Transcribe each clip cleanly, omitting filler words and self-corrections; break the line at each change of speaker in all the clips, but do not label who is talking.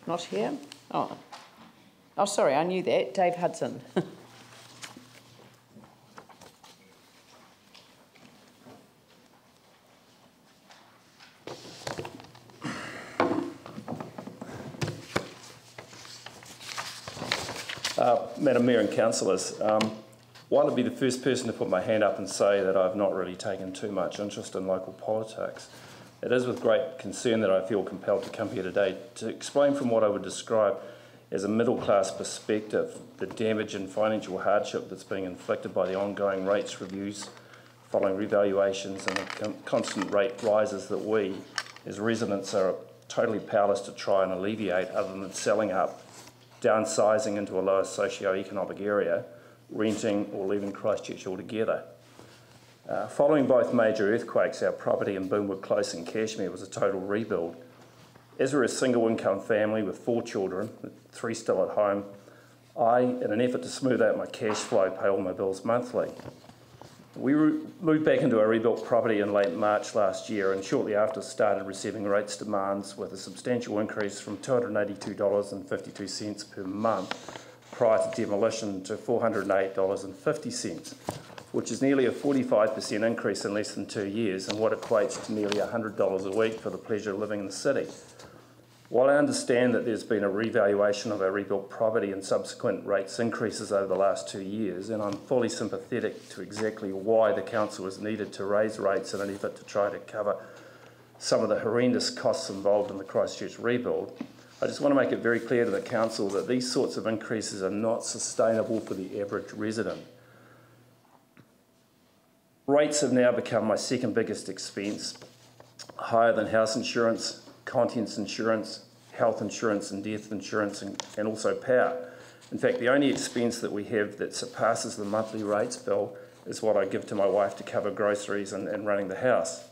Not here. Oh, sorry, I knew that. Dave Hudson.
Madam Mayor and councillors, while I'd be the first person to put my hand up and say that I've not really taken too much interest in local politics, it is with great concern that I feel compelled to come here today to explain from what I would describe as a middle-class perspective the damage and financial hardship that's being inflicted by the ongoing rates reviews following revaluations and the constant rate rises that we, as residents, are totally powerless to try and alleviate other than selling up, downsizing into a lower socio-economic area, renting or leaving Christchurch altogether. Following both major earthquakes, our property in Boomwood Close in Cashmere was a total rebuild. As we're a single income family with 4 children, 3 still at home, I, in an effort to smooth out my cash flow, pay all my bills monthly. We moved back into a rebuilt property in late March last year and shortly after started receiving rates demands with a substantial increase from $282.52 per month prior to demolition to $408.50, which is nearly a 45% increase in less than 2 years and what equates to nearly $100 a week for the pleasure of living in the city. While I understand that there's been a revaluation of our rebuilt property and subsequent rates increases over the last 2 years, and I'm fully sympathetic to exactly why the council has needed to raise rates in an effort to try to cover some of the horrendous costs involved in the Christchurch rebuild, I just want to make it very clear to the council that these sorts of increases are not sustainable for the average resident. Rates have now become my second biggest expense, higher than house insurance, contents insurance, health insurance and death insurance, and also power. In fact, the only expense that we have that surpasses the monthly rates bill is what I give to my wife to cover groceries and running the house.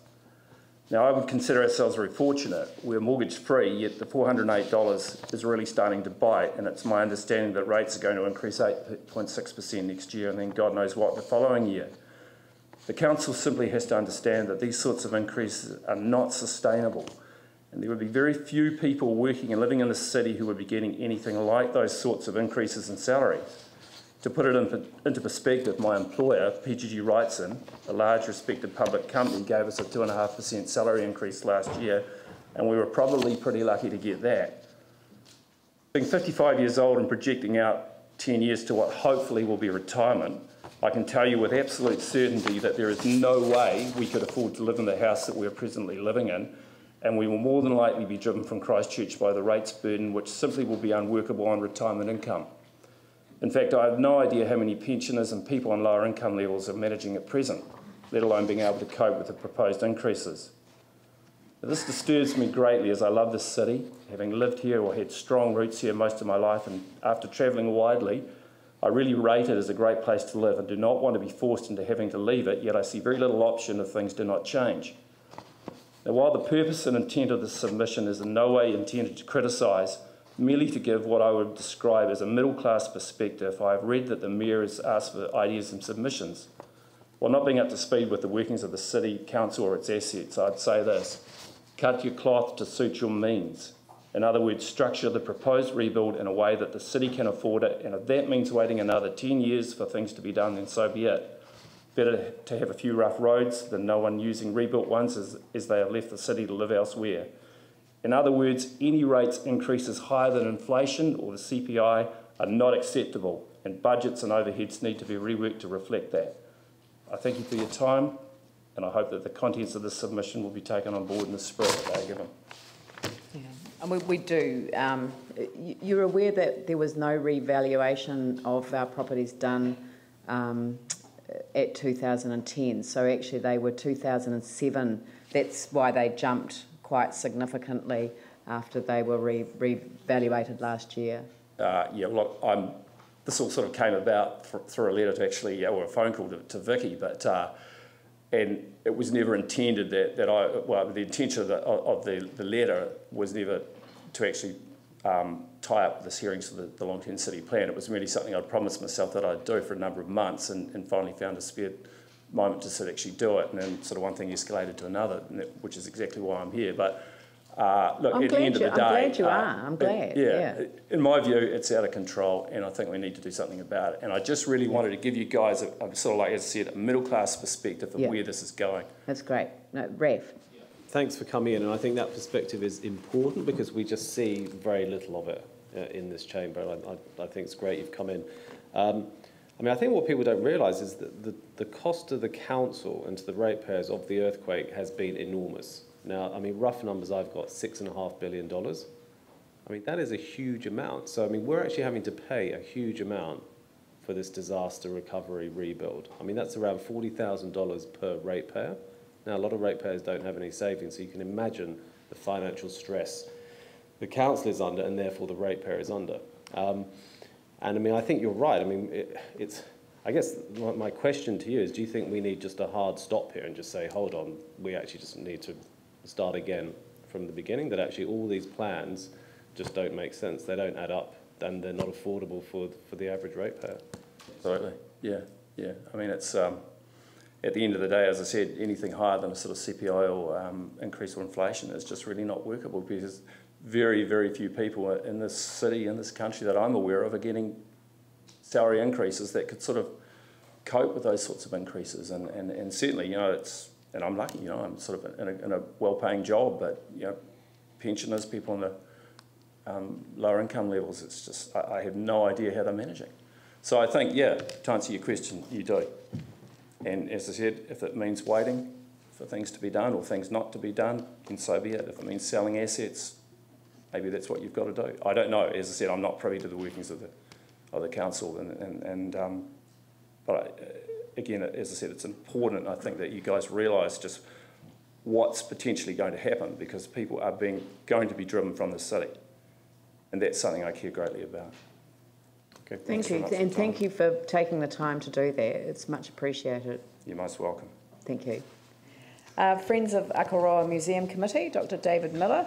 Now, I would consider ourselves very fortunate. We're mortgage free, yet the $408 is really starting to bite, and it's my understanding that rates are going to increase 8.6% next year and then God knows what the following year. The council simply has to understand that these sorts of increases are not sustainable. And there would be very few people working and living in the city who would be getting anything like those sorts of increases in salaries. To put it into perspective, my employer, PGG Wrightson, a large respected public company, gave us a 2.5% salary increase last year, and we were probably pretty lucky to get that. Being 55 years old and projecting out 10 years to what hopefully will be retirement, I can tell you with absolute certainty that there is no way we could afford to live in the house that we are presently living in, and we will more than likely be driven from Christchurch by the rates burden, which simply will be unworkable on retirement income. In fact, I have no idea how many pensioners and people on lower income levels are managing at present, let alone being able to cope with the proposed increases. Now, this disturbs me greatly as I love this city, having lived here or had strong roots here most of my life, and after travelling widely, I really rate it as a great place to live and do not want to be forced into having to leave it, yet I see very little option if things do not change. Now, while the purpose and intent of this submission is in no way intended to criticise, merely to give what I would describe as a middle-class perspective, I have read that the Mayor has asked for ideas and submissions. While not being up to speed with the workings of the City Council or its assets, I'd say this: cut your cloth to suit your means. In other words, structure the proposed rebuild in a way that the City can afford it, and if that means waiting another 10 years for things to be done, then so be it. Better to have a few rough roads than no one using rebuilt ones as they have left the city to live elsewhere. In other words, any rates increases higher than inflation or the CPI are not acceptable, and budgets and overheads need to be reworked to reflect that. I thank you for your time, and I hope that the contents of this submission will be taken on board in the spirit that they are given.
Yeah. And we do. You're aware that there was no revaluation of our properties done at 2010, so actually they were 2007. That's why they jumped quite significantly after they were revaluated last year. Yeah, look, this all sort of came about through a letter to actually, or a phone call to Vicky, but and it was never intended that the intention of the letter was never to actually tie up this hearings for the long-term city plan. It was really something I'd promised myself that I'd do for a number of months, and finally found a spare moment to sort of actually do it, and then sort of one thing escalated to another, which is exactly why I'm here. But
Look,
I'm
at the end of the day...
glad you are. I'm glad, yeah.
In my view, it's out of control, and I think we need to do something about it. And I just really wanted to give you guys, a sort of like, as I said, a middle-class perspective of where this is going.
That's great. No, Rev.
Thanks for coming in, and I think that perspective is important because we just see very little of it in this chamber. I think it's great you've come in. I mean, I think what people don't realise is that the cost to the council and to the ratepayers of the earthquake has been enormous. Now, I mean, rough numbers I've got, $6.5 billion. I mean, that is a huge amount. So, I mean, we're actually having to pay a huge amount for this disaster recovery rebuild. I mean, that's around $40,000 per ratepayer. Now, a lot of ratepayers don't have any savings, so you can imagine the financial stress the council is under and therefore the ratepayer is under. And I mean, I think you're right. I mean, I guess my question to you is, do you think we need just a hard stop here and just say, hold on, we actually just need to start again from the beginning, that actually all these plans just don't make sense, they don't add up, and they're not affordable for the average ratepayer?
Absolutely, yeah. I mean, it's, at the end of the day, as I said, anything higher than a sort of CPI or increase or inflation is just really not workable, because very, very few people in this city, in this country that I'm aware of, are getting salary increases that could sort of cope with those sorts of increases. And certainly, you know, and I'm lucky, you know, I'm sort of in a well-paying job, but, you know, pensioners, people in the lower income levels, it's just, I have no idea how they're managing. So I think, yeah, to answer your question, you do. And as I said, if it means waiting for things to be done or things not to be done, then so be it. If it means selling assets, maybe that's what you've got to do. I don't know. As I said, I'm not privy to the workings of the council, but again, as I said, it's important, I think, that you guys realise just what's potentially going to happen, because people are going to be driven from the city, and that's something I care greatly about. Okay,
thank you, and thank you for taking the time to do that. It's much appreciated.
You're most welcome.
Thank you. Friends of Akaroa Museum Committee, Dr. David Miller.